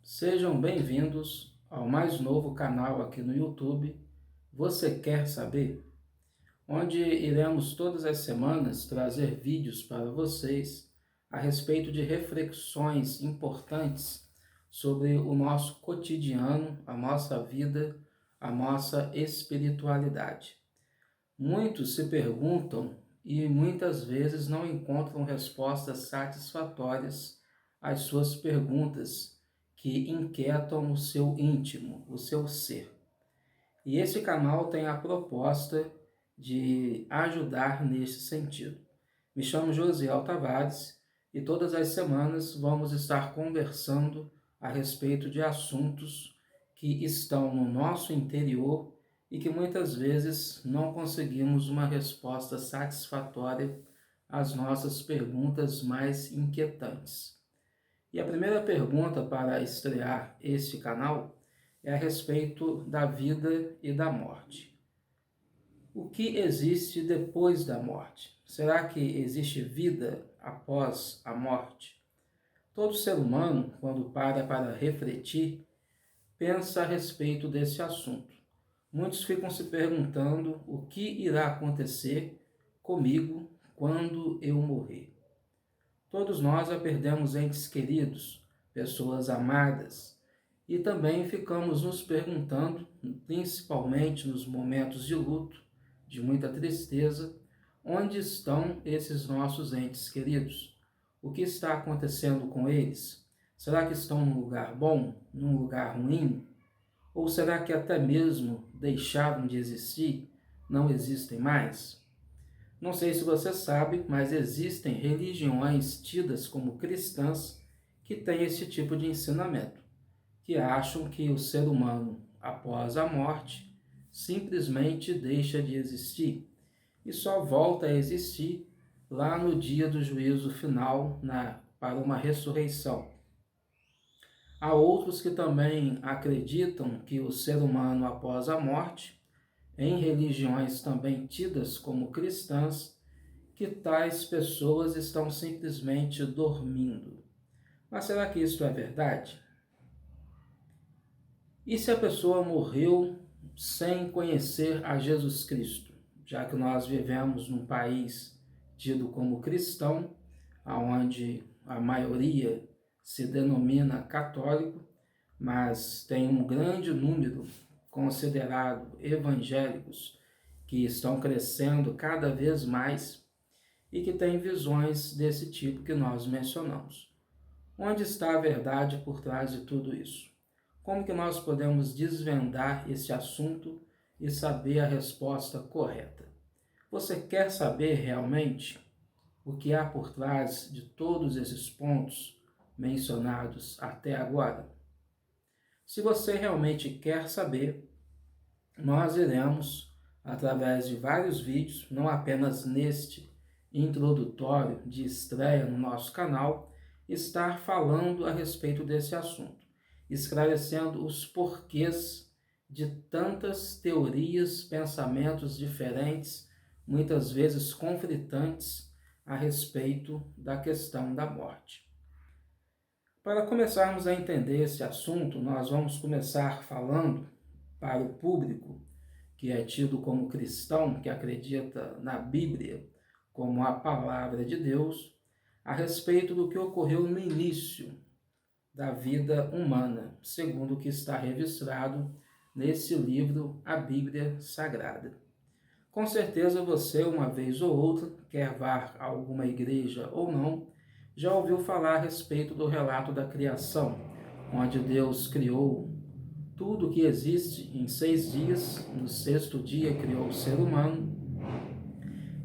Sejam bem-vindos ao mais novo canal aqui no YouTube, Você Quer Saber? Onde iremos todas as semanas trazer vídeos para vocês a respeito de reflexões importantes sobre o nosso cotidiano, a nossa vida, a nossa espiritualidade. Muitos se perguntam e muitas vezes não encontram respostas satisfatórias às suas perguntas que inquietam o seu íntimo, o seu ser. E esse canal tem a proposta de ajudar nesse sentido. Me chamo Josiel Tavares e todas as semanas vamos estar conversando a respeito de assuntos que estão no nosso interior e que muitas vezes não conseguimos uma resposta satisfatória às nossas perguntas mais inquietantes. E a primeira pergunta para estrear este canal é a respeito da vida e da morte. O que existe depois da morte? Será que existe vida após a morte? Todo ser humano, quando para refletir, pensa a respeito desse assunto. Muitos ficam se perguntando o que irá acontecer comigo quando eu morrer. Todos nós já perdemos entes queridos, pessoas amadas, e também ficamos nos perguntando, principalmente nos momentos de luto, de muita tristeza, onde estão esses nossos entes queridos? O que está acontecendo com eles? Será que estão num lugar bom, num lugar ruim? Ou será que até mesmo deixaram de existir, não existem mais? Não sei se você sabe, mas existem religiões tidas como cristãs que têm esse tipo de ensinamento, que acham que o ser humano, após a morte, simplesmente deixa de existir e só volta a existir lá no dia do juízo final, para uma ressurreição. Há outros que também acreditam que o ser humano, após a morte, em religiões também tidas como cristãs, que tais pessoas estão simplesmente dormindo. Mas será que isso é verdade? E se a pessoa morreu sem conhecer a Jesus Cristo? Já que nós vivemos num país tido como cristão, onde a maioria se denomina católico, mas tem um grande número considerado evangélicos que estão crescendo cada vez mais e que têm visões desse tipo que nós mencionamos. Onde está a verdade por trás de tudo isso? Como que nós podemos desvendar esse assunto e saber a resposta correta? Você quer saber realmente o que há por trás de todos esses pontos mencionados até agora? Se você realmente quer saber, nós iremos, através de vários vídeos, não apenas neste introdutório de estreia no nosso canal, estar falando a respeito desse assunto, esclarecendo os porquês de tantas teorias, pensamentos diferentes, muitas vezes conflitantes, a respeito da questão da morte. Para começarmos a entender esse assunto, nós vamos começar falando para o público que é tido como cristão, que acredita na Bíblia como a palavra de Deus, a respeito do que ocorreu no início da vida humana, segundo o que está registrado nesse livro, a Bíblia Sagrada. Com certeza você, uma vez ou outra, quer vá a alguma igreja ou não, já ouviu falar a respeito do relato da criação, onde Deus criou tudo o que existe em 6 dias, no 6º dia criou o ser humano,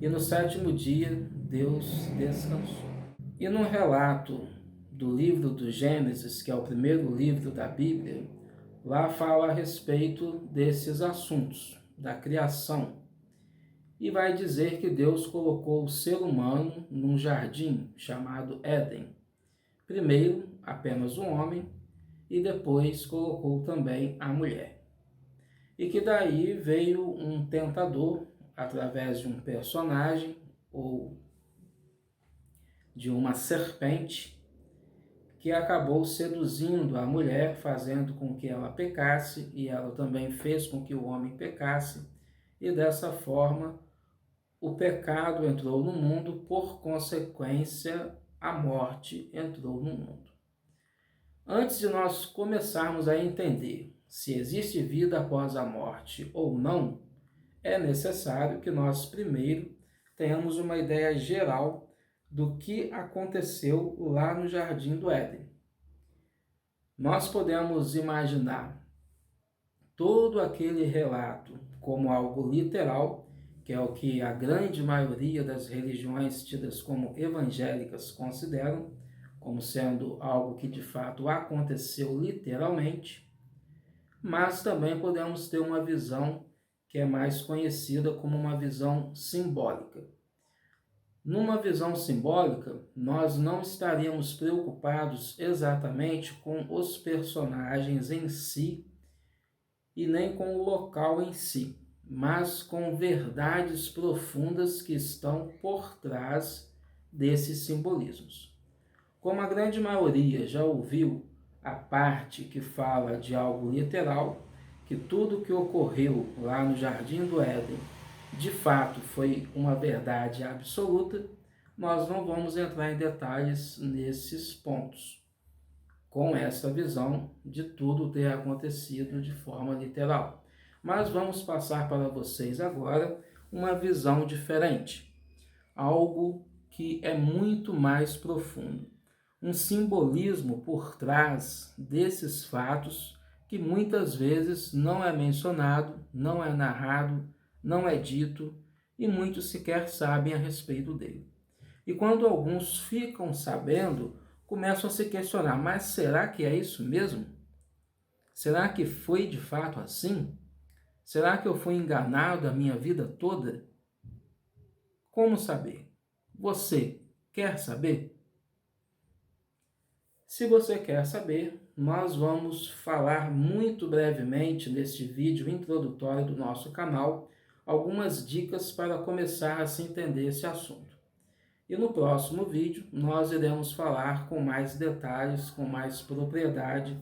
e no 7º dia Deus descansou. E no relato do livro do Gênesis, que é o primeiro livro da Bíblia, lá fala a respeito desses assuntos, da criação, e vai dizer que Deus colocou o ser humano num jardim chamado Éden. Primeiro, apenas o homem, e depois colocou também a mulher. E que daí veio um tentador, através de um personagem, ou de uma serpente, que acabou seduzindo a mulher, fazendo com que ela pecasse, e ela também fez com que o homem pecasse, e dessa forma o pecado entrou no mundo, por consequência, a morte entrou no mundo. Antes de nós começarmos a entender se existe vida após a morte ou não, é necessário que nós primeiro tenhamos uma ideia geral do que aconteceu lá no Jardim do Éden. Nós podemos imaginar todo aquele relato como algo literal, que é o que a grande maioria das religiões tidas como evangélicas consideram, como sendo algo que de fato aconteceu literalmente, mas também podemos ter uma visão que é mais conhecida como uma visão simbólica. Numa visão simbólica, nós não estaríamos preocupados exatamente com os personagens em si e nem com o local em si, mas com verdades profundas que estão por trás desses simbolismos. Como a grande maioria já ouviu a parte que fala de algo literal, que tudo que ocorreu lá no Jardim do Éden de fato foi uma verdade absoluta, nós não vamos entrar em detalhes nesses pontos, com essa visão de tudo ter acontecido de forma literal. Mas vamos passar para vocês agora uma visão diferente, algo que é muito mais profundo, um simbolismo por trás desses fatos que muitas vezes não é mencionado, não é narrado, não é dito e muitos sequer sabem a respeito dele. E quando alguns ficam sabendo, começam a se questionar, mas será que é isso mesmo? Será que foi de fato assim? Será que eu fui enganado a minha vida toda? Como saber? Você quer saber? Se você quer saber, nós vamos falar muito brevemente neste vídeo introdutório do nosso canal algumas dicas para começar a se entender esse assunto. E no próximo vídeo nós iremos falar com mais detalhes, com mais propriedade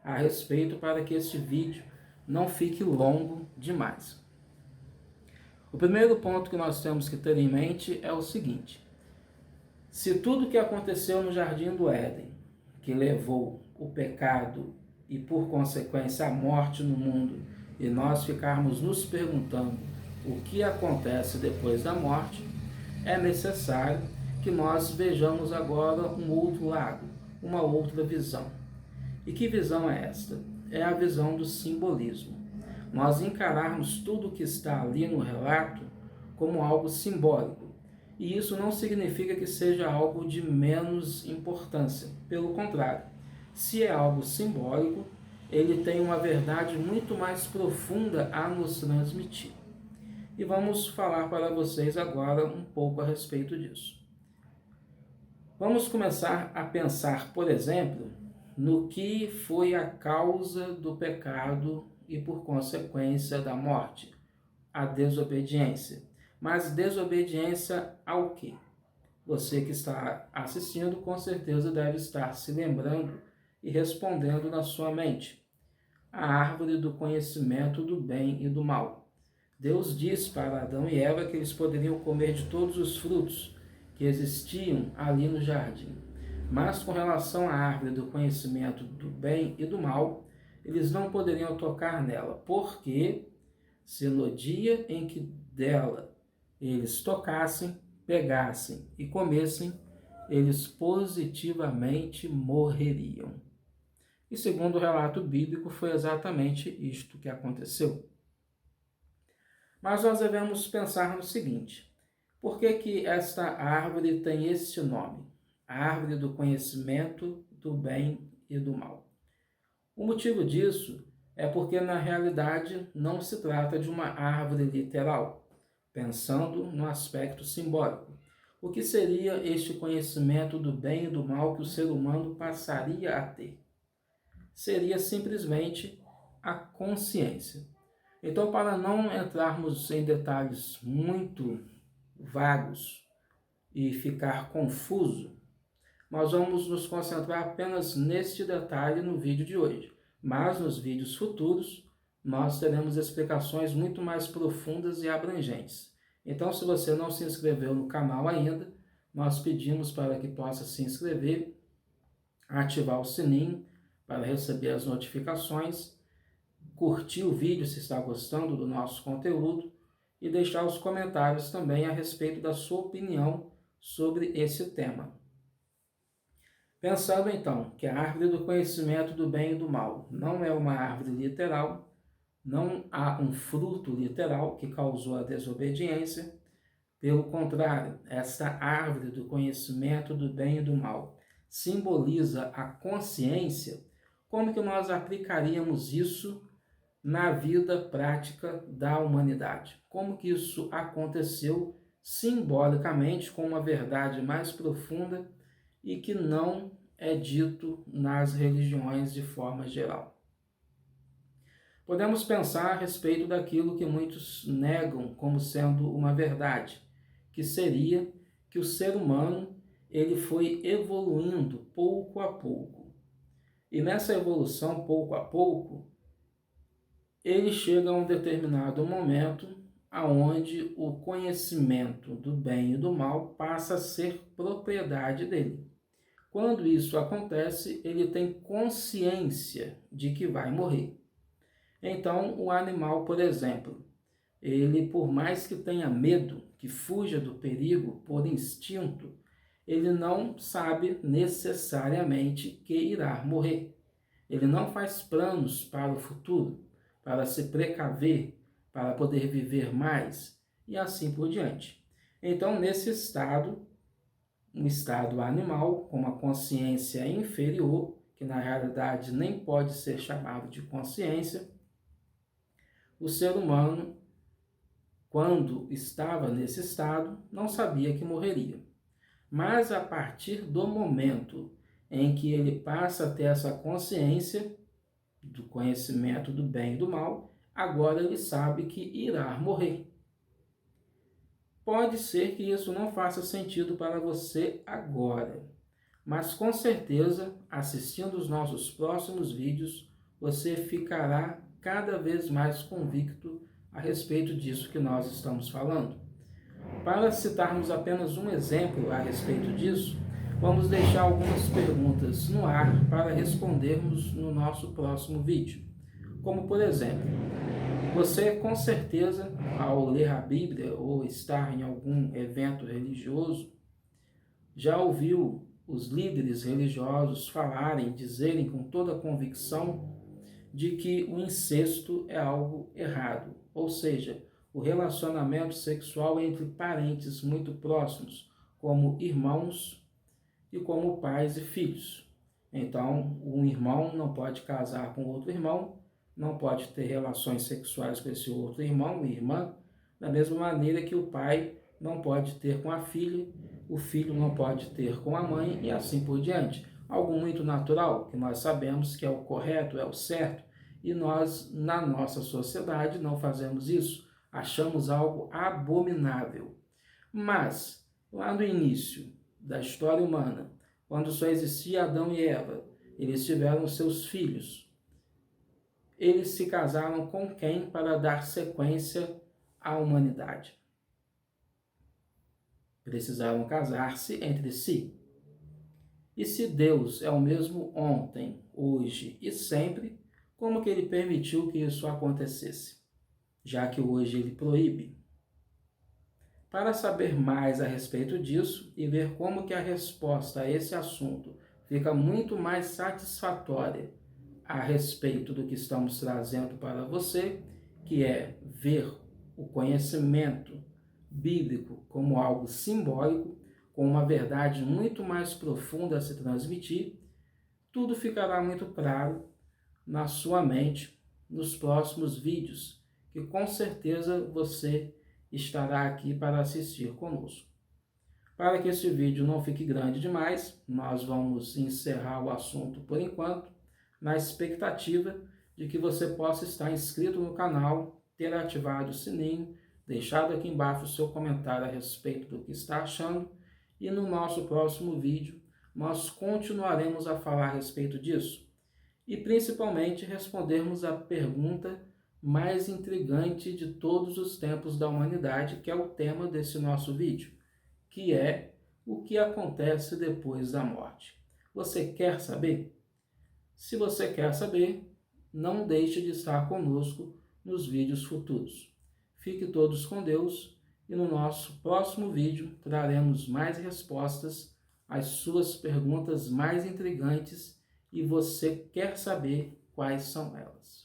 a respeito para que este vídeo não fique longo demais. O primeiro ponto que nós temos que ter em mente é o seguinte: se tudo que aconteceu no Jardim do Éden, que levou o pecado e por consequência a morte no mundo, e nós ficarmos nos perguntando o que acontece depois da morte, é necessário que nós vejamos agora um outro lado, uma outra visão. E que visão é esta? É a visão do simbolismo. Nós encararmos tudo que está ali no relato como algo simbólico. E isso não significa que seja algo de menos importância. Pelo contrário, se é algo simbólico, ele tem uma verdade muito mais profunda a nos transmitir. E vamos falar para vocês agora um pouco a respeito disso. Vamos começar a pensar, por exemplo, no que foi a causa do pecado e, por consequência, da morte, a desobediência. Mas desobediência ao quê? Você que está assistindo com certeza deve estar se lembrando e respondendo na sua mente. A árvore do conhecimento do bem e do mal. Deus disse para Adão e Eva que eles poderiam comer de todos os frutos que existiam ali no jardim. Mas com relação à árvore do conhecimento do bem e do mal, eles não poderiam tocar nela, porque se no dia em que dela eles tocassem, pegassem e comessem, eles positivamente morreriam. E segundo o relato bíblico, foi exatamente isto que aconteceu. Mas nós devemos pensar no seguinte: por que esta árvore tem este nome? A árvore do conhecimento do bem e do mal. O motivo disso é porque, na realidade, não se trata de uma árvore literal, pensando no aspecto simbólico. O que seria este conhecimento do bem e do mal que o ser humano passaria a ter? Seria simplesmente a consciência. Então, para não entrarmos em detalhes muito vagos e ficar confuso, nós vamos nos concentrar apenas neste detalhe no vídeo de hoje, mas nos vídeos futuros nós teremos explicações muito mais profundas e abrangentes. Então, se você não se inscreveu no canal ainda, nós pedimos para que possa se inscrever, ativar o sininho para receber as notificações, curtir o vídeo se está gostando do nosso conteúdo e deixar os comentários também a respeito da sua opinião sobre esse tema. Pensando então que a árvore do conhecimento do bem e do mal não é uma árvore literal, não há um fruto literal que causou a desobediência. Pelo contrário, esta árvore do conhecimento do bem e do mal simboliza a consciência. Como que nós aplicaríamos isso na vida prática da humanidade? Como que isso aconteceu simbolicamente com uma verdade mais profunda e que não é dito nas religiões de forma geral? Podemos pensar a respeito daquilo que muitos negam como sendo uma verdade, que seria que o ser humano ele foi evoluindo pouco a pouco. E nessa evolução, pouco a pouco, ele chega a um determinado momento aonde o conhecimento do bem e do mal passa a ser propriedade dele. Quando isso acontece, ele tem consciência de que vai morrer. Então, o animal, por exemplo, ele, por mais que tenha medo, que fuja do perigo por instinto, ele não sabe necessariamente que irá morrer. Ele não faz planos para o futuro, para se precaver, para poder viver mais e assim por diante. Então, nesse estado, um estado animal, com uma consciência inferior, que na realidade nem pode ser chamado de consciência, o ser humano, quando estava nesse estado, não sabia que morreria. Mas a partir do momento em que ele passa a ter essa consciência do conhecimento do bem e do mal, agora ele sabe que irá morrer. Pode ser que isso não faça sentido para você agora, mas com certeza, assistindo os nossos próximos vídeos, você ficará cada vez mais convicto a respeito disso que nós estamos falando. Para citarmos apenas um exemplo a respeito disso, vamos deixar algumas perguntas no ar para respondermos no nosso próximo vídeo. Como por exemplo, você com certeza, ao ler a Bíblia ou estar em algum evento religioso, já ouviu os líderes religiosos falarem, dizerem com toda a convicção de que o incesto é algo errado, ou seja, o relacionamento sexual entre parentes muito próximos, como irmãos e como pais e filhos. Então, um irmão não pode casar com outro irmão, não pode ter relações sexuais com esse outro irmão e irmã, da mesma maneira que o pai não pode ter com a filha, o filho não pode ter com a mãe e assim por diante. Algo muito natural, que nós sabemos que é o correto, é o certo, e nós, na nossa sociedade, não fazemos isso, achamos algo abominável. Mas, lá no início da história humana, quando só existia Adão e Eva, eles tiveram seus filhos. Eles se casaram com quem para dar sequência à humanidade? Precisaram casar-se entre si. E se Deus é o mesmo ontem, hoje e sempre, como que ele permitiu que isso acontecesse? Já que hoje ele proíbe. Para saber mais a respeito disso e ver como que a resposta a esse assunto fica muito mais satisfatória a respeito do que estamos trazendo para você, que é ver o conhecimento bíblico como algo simbólico, com uma verdade muito mais profunda a se transmitir, tudo ficará muito claro na sua mente nos próximos vídeos, que com certeza você estará aqui para assistir conosco. Para que esse vídeo não fique grande demais, nós vamos encerrar o assunto por enquanto, na expectativa de que você possa estar inscrito no canal, ter ativado o sininho, deixado aqui embaixo o seu comentário a respeito do que está achando, e no nosso próximo vídeo nós continuaremos a falar a respeito disso e principalmente respondermos a pergunta mais intrigante de todos os tempos da humanidade, que é o tema desse nosso vídeo, que é o que acontece depois da morte. Você quer saber? Se você quer saber, não deixe de estar conosco nos vídeos futuros. Fique todos com Deus e no nosso próximo vídeo traremos mais respostas às suas perguntas mais intrigantes e você quer saber quais são elas.